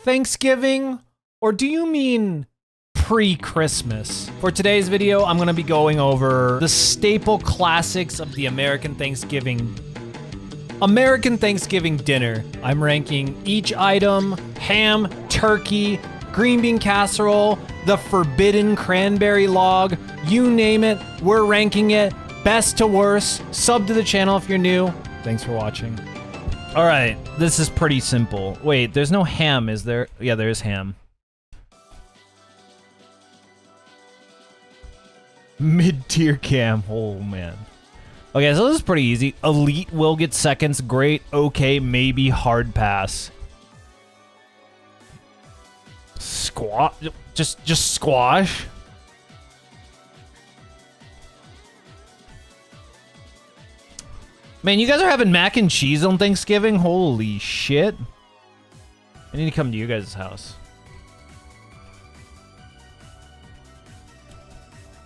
Thanksgiving, or do you mean pre-Christmas? For today's video, I'm gonna be going over the staple classics of the American Thanksgiving dinner. I'm ranking each item: ham, turkey, green bean casserole, the forbidden cranberry log, you name it, we're ranking it, best to worst. Sub to the channel if you're new. Thanks for watching. All right, this is pretty simple. Wait, there's no ham, is there? Yeah, there is ham. Mid-tier cam, oh man. Okay, so this is pretty easy. Elite will get seconds, great, okay, maybe, hard pass. Just squash. Man, you guys are having mac and cheese on Thanksgiving? Holy shit. I need to come to you guys' house.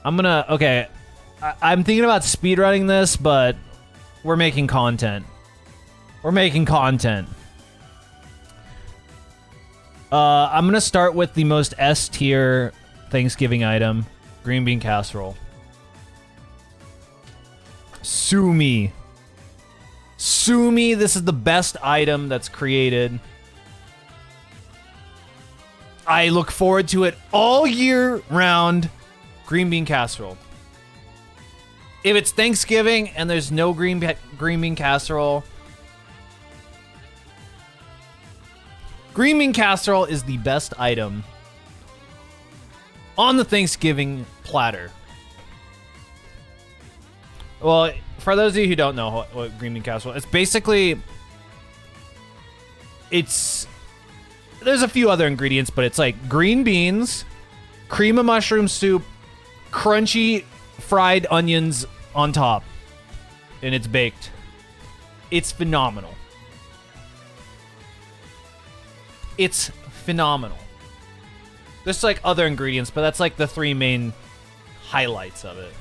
Okay. I'm thinking about speedrunning this, but we're making content. I'm gonna start with the most S tier Thanksgiving item, green bean casserole. Sue me. Sue me, this is the best item that's created. I look forward to it all year round. Green bean casserole. If it's Thanksgiving and there's no green bean casserole, green bean casserole is the best item on the Thanksgiving platter. Well, for those of you who don't know what green bean casserole, it's basically, there's a few other ingredients, but it's like green beans, cream of mushroom soup, crunchy fried onions on top, and it's baked. It's phenomenal. It's phenomenal. There's like other ingredients, but that's like the three main highlights of it.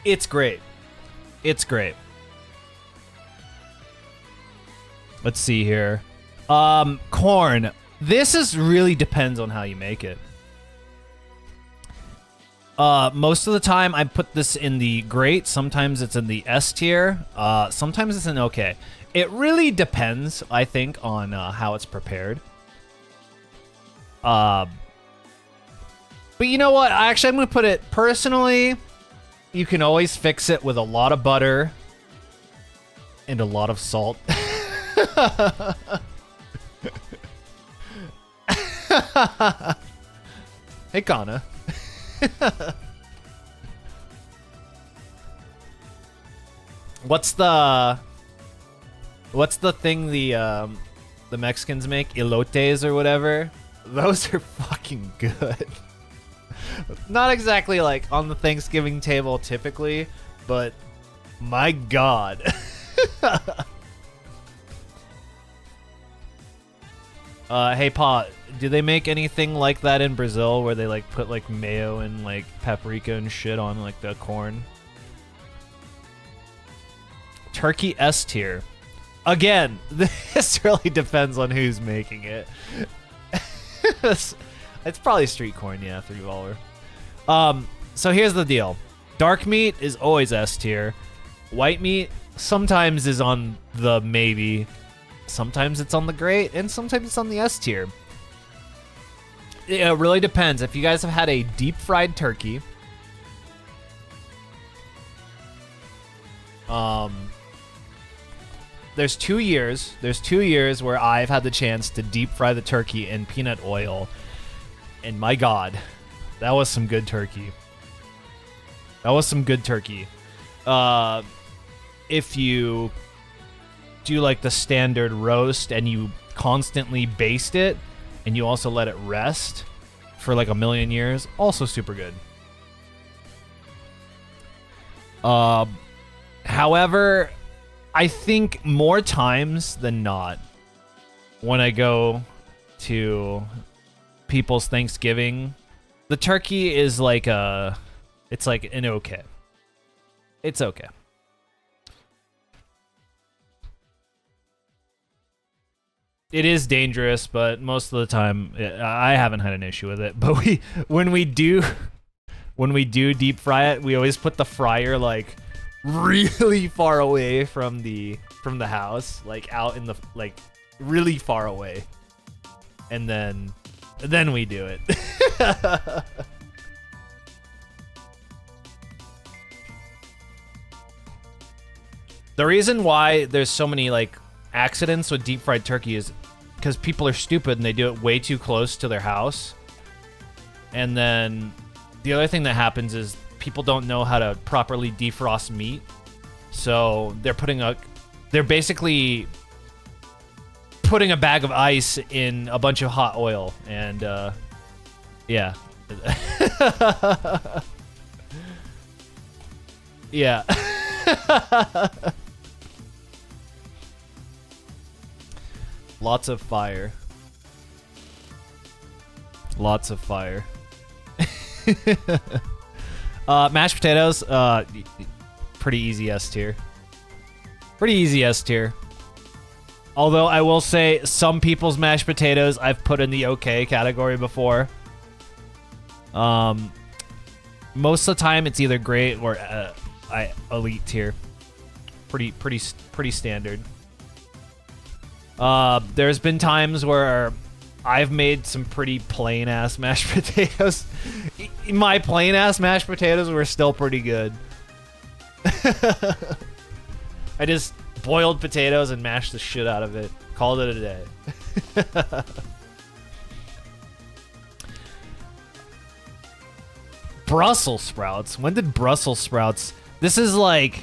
It's great. It's great. Let's see here. Corn. This really depends on how you make it. Most of the time I put this in the great. Sometimes it's in the S tier. Sometimes it's in okay. It really depends, I think, on how it's prepared. But you know what? Actually, I'm going to put it personally. You can always fix it with a lot of butter and a lot of salt. Hey, Kana. What's the thing the Mexicans make? Elotes or whatever? Those are fucking good. Not exactly like on the Thanksgiving table typically, but my god. Hey Pa, do they make anything like that in Brazil where they like put like mayo and like paprika and shit on like the corn? Turkey S tier. Again, this really depends on who's making it. It's probably street corn, yeah, $3. So here's the deal. Dark meat is always S tier. White meat sometimes is on the maybe. Sometimes it's on the great, and sometimes it's on the S tier. It really depends. If you guys have had a deep fried turkey, there's 2 years where I've had the chance to deep fry the turkey in peanut oil, and my god, that was some good turkey. If you do like the standard roast and you constantly baste it and you also let it rest for like a million years, also super good. However, I think more times than not, when I go to people's Thanksgiving, the turkey is like it's like an okay. It's okay. It is dangerous, but most of the time I haven't had an issue with it. But when we do deep fry it, we always put the fryer like really far away from the house, like out in the like really far away, and then we do it. The reason why there's so many like accidents with deep fried turkey is because people are stupid and they do it way too close to their house. And then the other thing that happens is people don't know how to properly defrost meat. So they're basically putting a bag of ice in a bunch of hot oil, and yeah. Yeah. Lots of fire. Lots of fire. Mashed potatoes, pretty easy S tier. Pretty easy S tier. Although I will say some people's mashed potatoes I've put in the okay category before. Most of the time it's either great or elite tier. Pretty standard. There's been times where I've made some pretty plain ass mashed potatoes. My plain ass mashed potatoes were still pretty good. I just boiled potatoes and mashed the shit out of it. Called it a day. Brussels sprouts. When did Brussels sprouts? This is like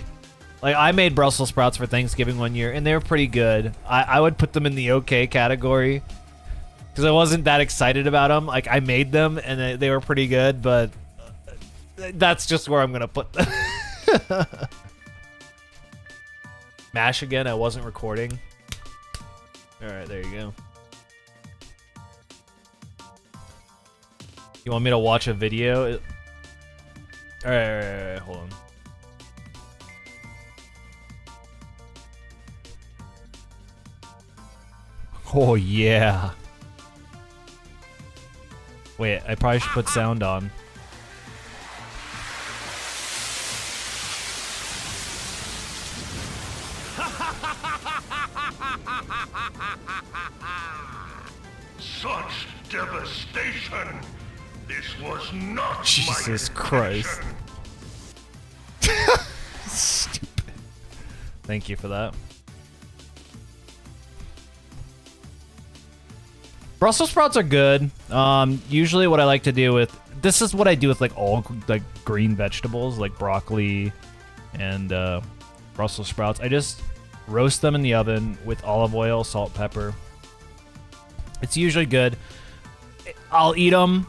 I made Brussels sprouts for Thanksgiving one year, and they were pretty good. I would put them in the okay category because I wasn't that excited about them. Like, I made them, and they were pretty good, but that's just where I'm gonna put them. Mash again. I wasn't recording. All right, there you go. You want me to watch a video? All right, hold on. Oh, yeah. Wait, I probably should put sound on. Such devastation! This was not Jesus my Christ. intention. Stupid. Thank you for that. Brussels sprouts are good. Usually what I like to do with... This is what I do with like all like green vegetables, like broccoli and Brussels sprouts. I just roast them in the oven with olive oil, salt, pepper. It's usually good. I'll eat them.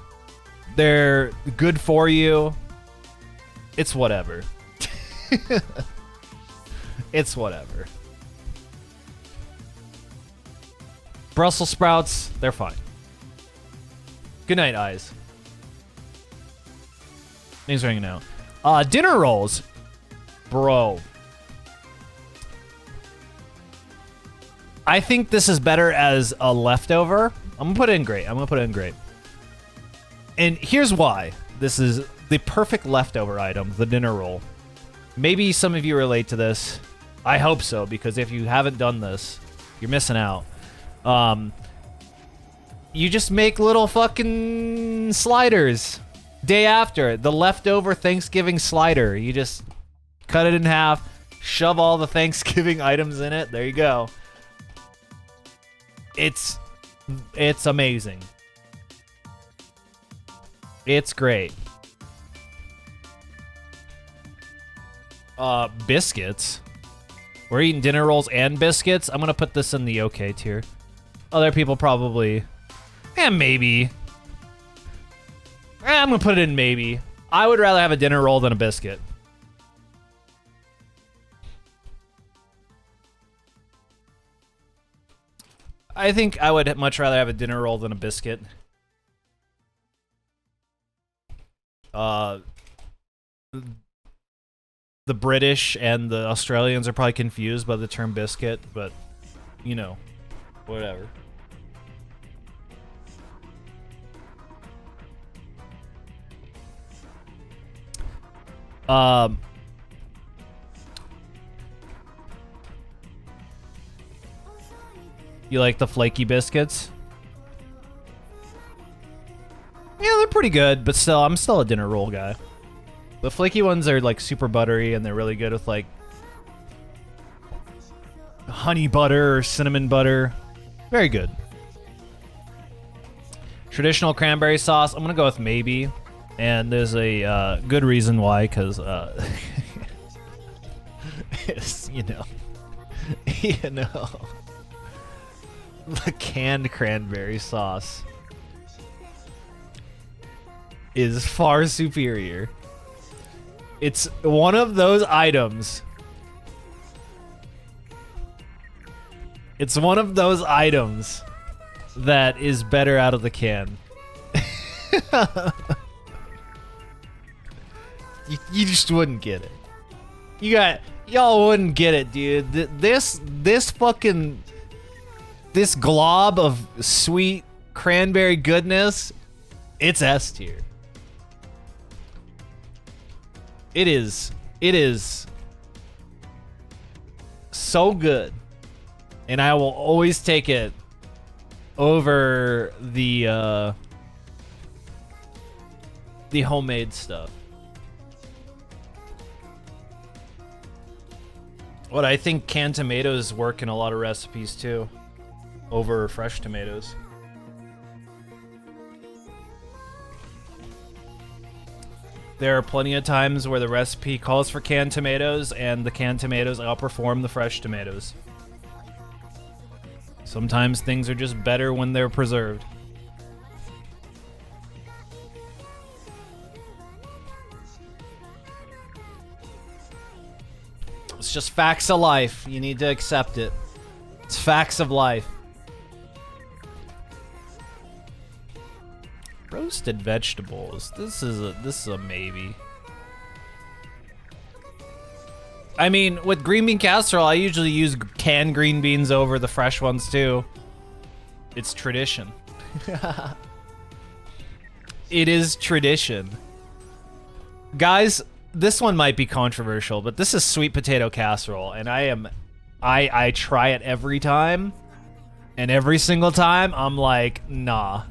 They're good for you. It's whatever. It's whatever. Brussels sprouts, they're fine. Good night, eyes. Thanks for hanging out. Dinner rolls. Bro. I think this is better as a leftover. I'm gonna put it in great. And here's why. This is the perfect leftover item, the dinner roll. Maybe some of you relate to this. I hope so, because if you haven't done this, you're missing out. You just make little fucking sliders. Day after, the leftover Thanksgiving slider. You just cut it in half, shove all the Thanksgiving items in it. There you go. It's amazing. It's great. Biscuits. We're eating dinner rolls and biscuits. I'm gonna put this in the okay tier. Other people probably... maybe. I'm gonna put it in maybe. I would rather have a dinner roll than a biscuit. I think I would much rather have a dinner roll than a biscuit. The British and the Australians are probably confused by the term biscuit, but, you know, whatever. You like the flaky biscuits? Yeah, they're pretty good, but still, I'm still a dinner roll guy. The flaky ones are like super buttery, and they're really good with like honey butter or cinnamon butter. Very good. Traditional cranberry sauce, I'm gonna go with maybe. And there's a good reason why, because, it's, you know, the canned cranberry sauce is far superior. It's one of those items. It's one of those items that is better out of the can. You just wouldn't get it. Y'all wouldn't get it, dude. This glob of sweet cranberry goodness, it's S tier. It is so good. And I will always take it over the homemade stuff. What I think canned tomatoes work in a lot of recipes too, over fresh tomatoes. There are plenty of times where the recipe calls for canned tomatoes and the canned tomatoes outperform the fresh tomatoes. Sometimes things are just better when they're preserved. It's just facts of life. You need to accept it. It's facts of life. Roasted vegetables. This is a maybe. I mean, with green bean casserole, I usually use canned green beans over the fresh ones too. It's tradition. It is tradition. Guys, this one might be controversial, but this is sweet potato casserole, and I try it every time, and every single time I'm like, nah.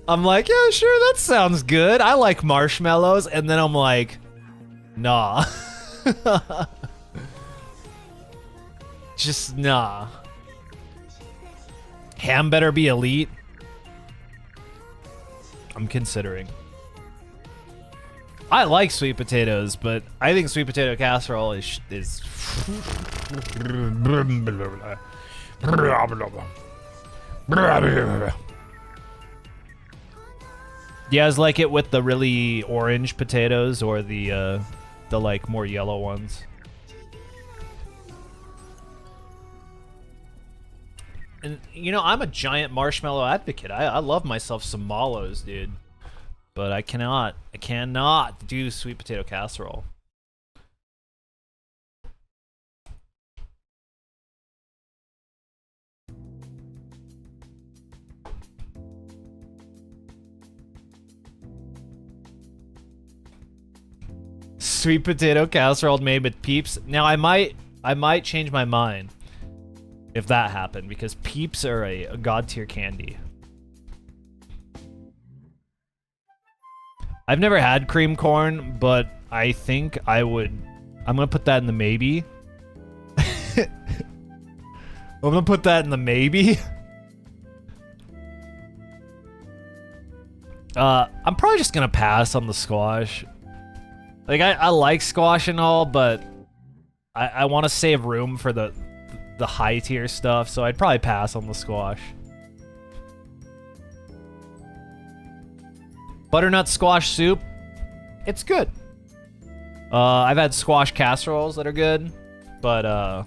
I'm like, yeah, sure, that sounds good. I like marshmallows, and then I'm like, nah. Just nah. Ham better be elite. I'm considering. I like sweet potatoes, but I think sweet potato casserole is Do you guys like it with the really orange potatoes or the like more yellow ones? And you know, I'm a giant marshmallow advocate. I love myself some mallows, dude. But I cannot do sweet potato casserole. Sweet potato casserole made with Peeps. Now I might change my mind if that happened, because Peeps are a god tier candy. I've never had cream corn, but I think I'm gonna put that in the maybe. I'm gonna put that in the maybe. I'm probably just gonna pass on the squash. Like, I like squash and all, but I want to save room for the high tier stuff, so I'd probably pass on the squash. Butternut squash soup, it's good. I've had squash casseroles that are good, but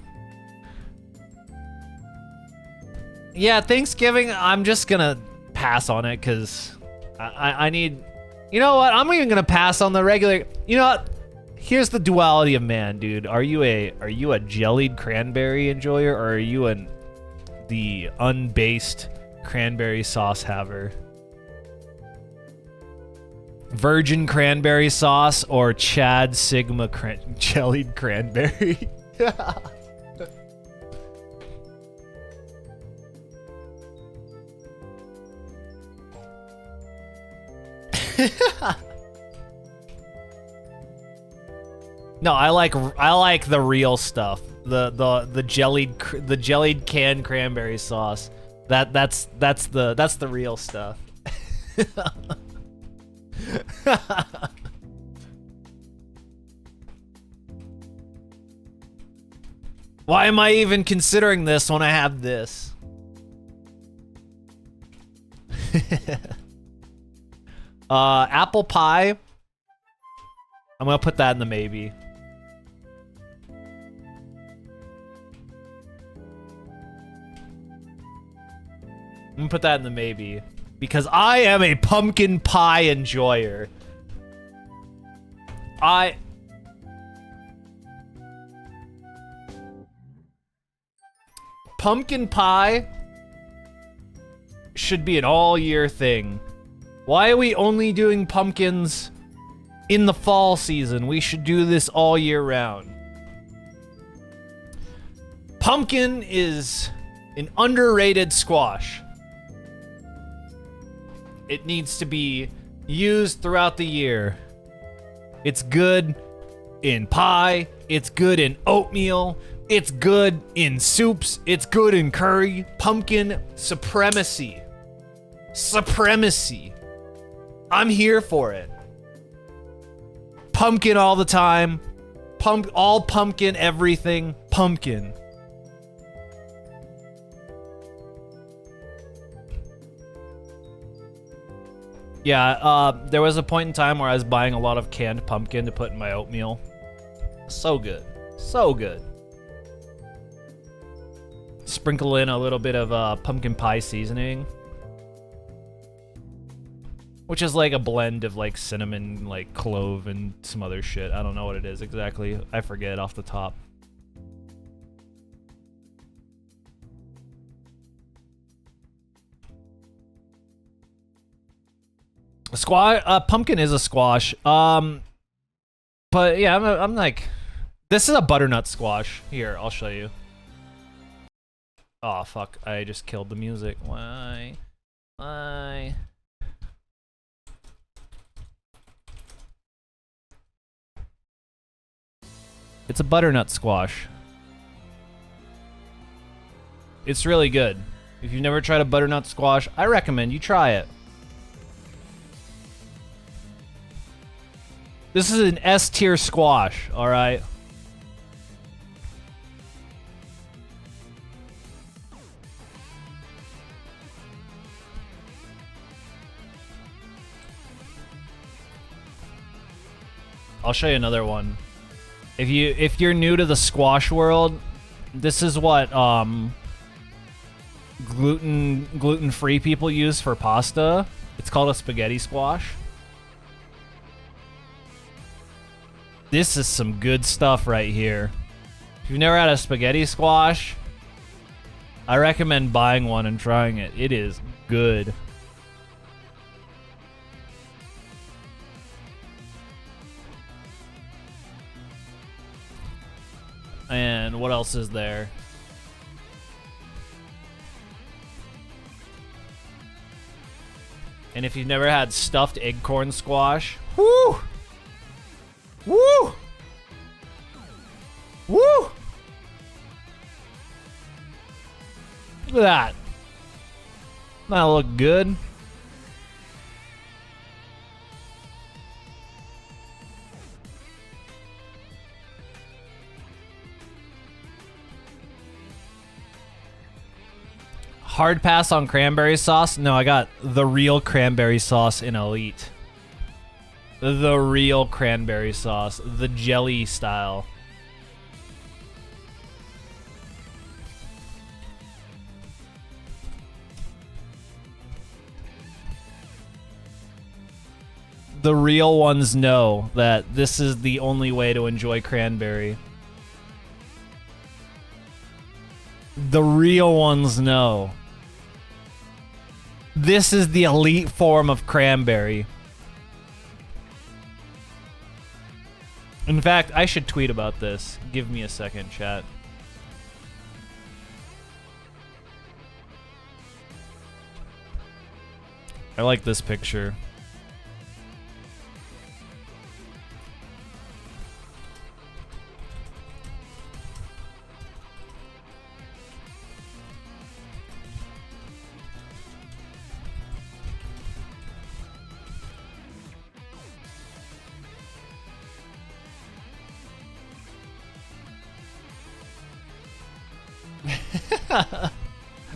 yeah, Thanksgiving, I'm just gonna pass on it, because I need... You know what? I'm even gonna pass on the regular. You know what? Here's the duality of man, dude. Are you a jellied cranberry enjoyer, or are you the unbased cranberry sauce haver? Virgin cranberry sauce or Chad Sigma jellied cranberry. No, I like the real stuff. The jellied canned cranberry sauce. That's the real stuff. Why am I even considering this when I have this? Apple pie. I'm gonna put that in the maybe. I'm gonna put that in the maybe. Because I am a pumpkin pie enjoyer. Pumpkin pie should be an all-year thing. Why are we only doing pumpkins in the fall season? We should do this all year round. Pumpkin is an underrated squash. It needs to be used throughout the year. It's good in pie. It's good in oatmeal. It's good in soups. It's good in curry. Pumpkin supremacy. Supremacy. I'm here for it. Pumpkin all the time. All pumpkin, everything. Pumpkin. Yeah, there was a point in time where I was buying a lot of canned pumpkin to put in my oatmeal. So good. So good. Sprinkle in a little bit of pumpkin pie seasoning. Which is like a blend of like cinnamon, like clove, and some other shit. I don't know what it is exactly. I forget off the top. Pumpkin is a squash. But yeah, I'm like, this is a butternut squash. Here, I'll show you. Oh fuck! I just killed the music. Why? Why? It's a butternut squash. It's really good. If you've never tried a butternut squash, I recommend you try it. This is an S tier squash, alright? I'll show you another one. If you're new to the squash world, this is what gluten-free people use for pasta. It's called a spaghetti squash. This is some good stuff right here. If you've never had a spaghetti squash, I recommend buying one and trying it. It is good. And what else is there? And if you've never had stuffed acorn squash, woo! Woo! Woo! Look at that. That look good. Hard pass on cranberry sauce? No, I got the real cranberry sauce in Elite. The real cranberry sauce. The jelly style. The real ones know that this is the only way to enjoy cranberry. The real ones know. This is the elite form of cranberry. In fact, I should tweet about this. Give me a second, chat. I like this picture.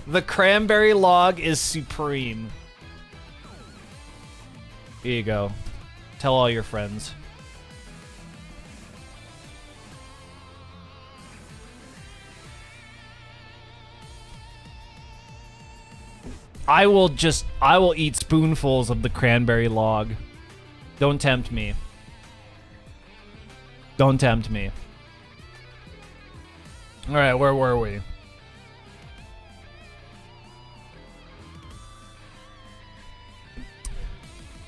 The cranberry log is supreme. Here you go. Tell all your friends. I will eat spoonfuls of the cranberry log. Don't tempt me. Don't tempt me. All right, where were we?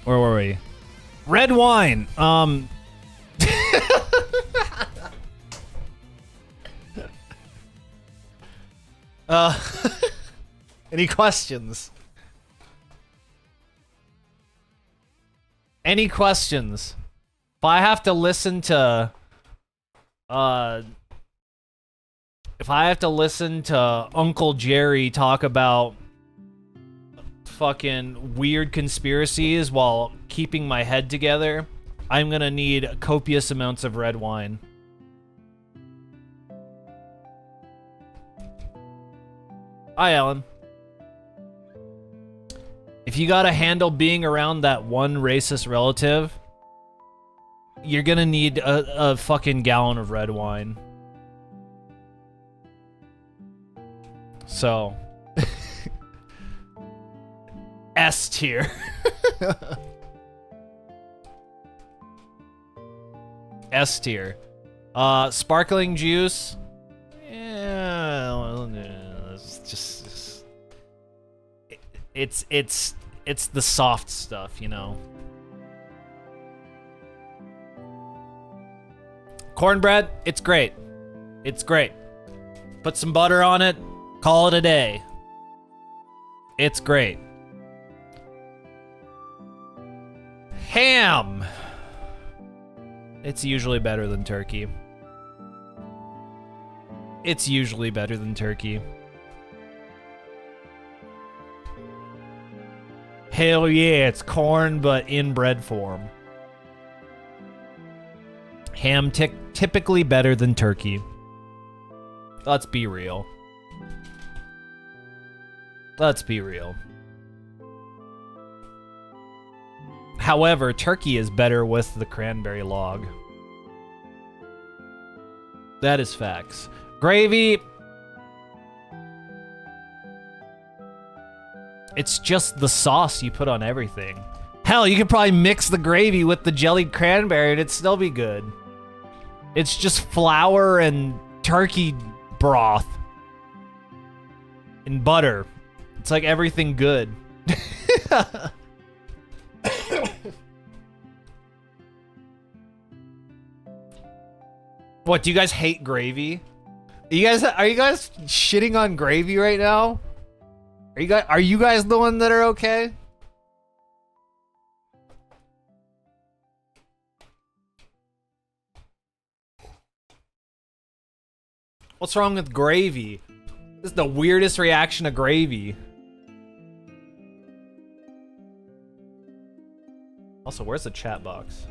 Where were we? Red wine. Any questions? Any questions? If I have to listen to Uncle Jerry talk about fucking weird conspiracies while keeping my head together, I'm gonna need copious amounts of red wine. Hi, Alan. If you gotta handle being around that one racist relative, you're gonna need a fucking gallon of red wine. So... S tier. S tier. Sparkling juice. Yeah, it's just it's the soft stuff, you know. Cornbread, it's great. It's great. Put some butter on it, call it a day. It's great. Ham. It's usually better than turkey. It's usually better than turkey. Hell yeah, it's corn, but in bread form. Ham typically better than turkey. Let's be real. Let's be real. However, turkey is better with the cranberry log. That is facts. Gravy. It's just the sauce you put on everything. Hell, you could probably mix the gravy with the jellied cranberry and it'd still be good. It's just flour and turkey broth. And butter. It's like everything good. What, do you guys hate gravy? Are you guys shitting on gravy right now? Are you guys the one that are okay? What's wrong with gravy? This is the weirdest reaction to gravy. Also, where's the chat box?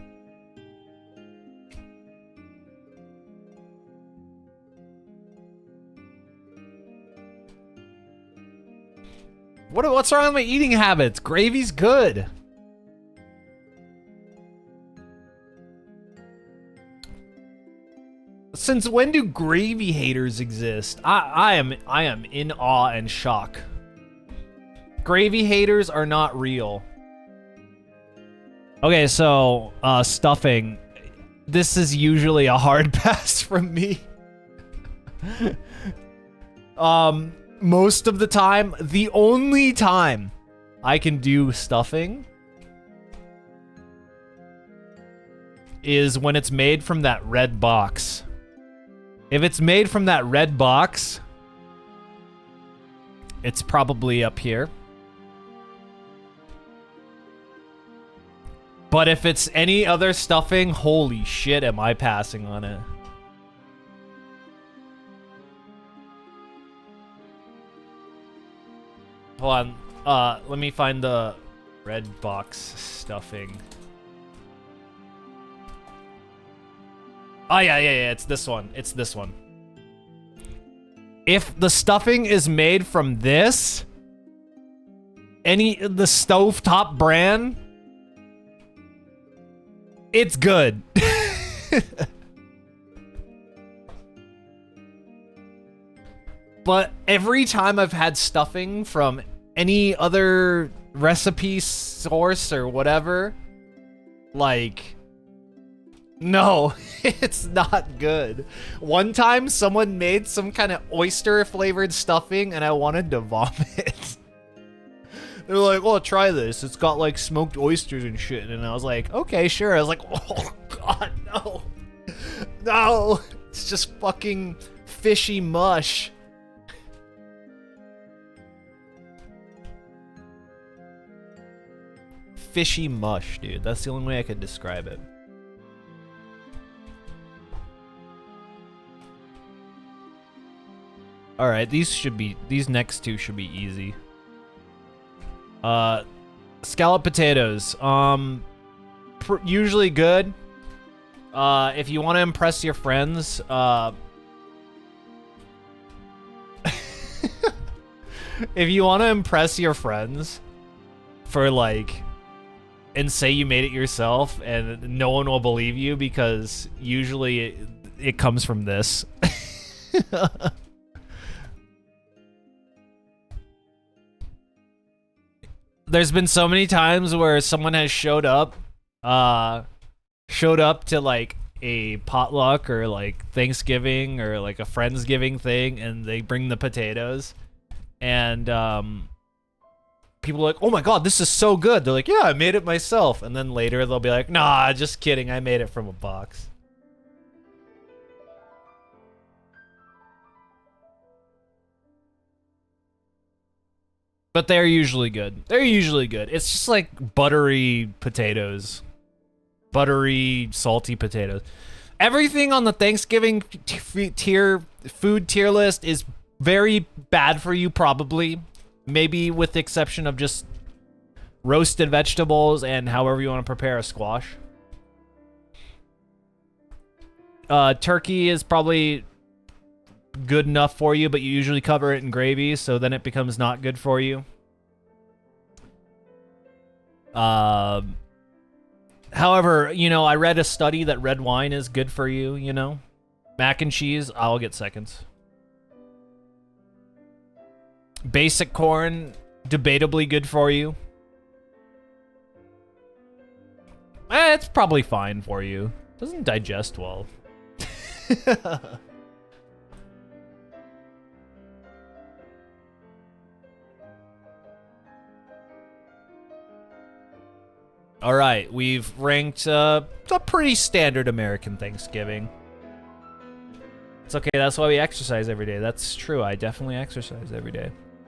What's wrong with my eating habits? Gravy's good. Since when do gravy haters exist? I am in awe and shock. Gravy haters are not real. Okay, so stuffing. This is usually a hard pass from me. Most of the time, the only time I can do stuffing is when it's made from that red box. If it's made from that red box, it's probably up here. But if it's any other stuffing, holy shit, am I passing on it. Hold on, let me find the red box stuffing. Oh, yeah, it's this one. It's this one. If the stuffing is made from this, the stovetop brand, it's good. But every time I've had stuffing from any other recipe source or whatever, like, no, it's not good. One time someone made some kind of oyster flavored stuffing and I wanted to vomit. They're like, "Oh, try this. It's got like smoked oysters and shit." And I was like, "Okay, sure." I was like, "Oh god, no. No. It's just fucking fishy mush." Fishy mush, dude. That's the only way I could describe it. Alright, these next two should be easy. Scalloped potatoes. Usually good. If you want to impress your friends, if you want to impress your friends for like, and say you made it yourself and no one will believe you because usually it comes from this. There's been so many times where someone has showed up to like a potluck or like Thanksgiving or like a Friendsgiving thing and they bring the potatoes and people are like, "Oh my god, this is so good." They're like, "Yeah, I made it myself." And then later they'll be like, "Nah, just kidding, I made it from a box." But they're usually good. They're usually good. It's just like buttery potatoes. Buttery, salty potatoes. Everything on the Thanksgiving food tier list is very bad for you, probably. Maybe with the exception of just roasted vegetables and however you want to prepare a squash. Turkey is probably good enough for you, but you usually cover it in gravy, so then it becomes not good for you. However, you know, I read a study that red wine is good for you, you know? Mac and cheese, I'll get seconds. Basic corn, debatably good for you. It's probably fine for you. Doesn't digest well. All right, we've ranked a pretty standard American Thanksgiving. It's okay, that's why we exercise every day. That's true, I definitely exercise every day.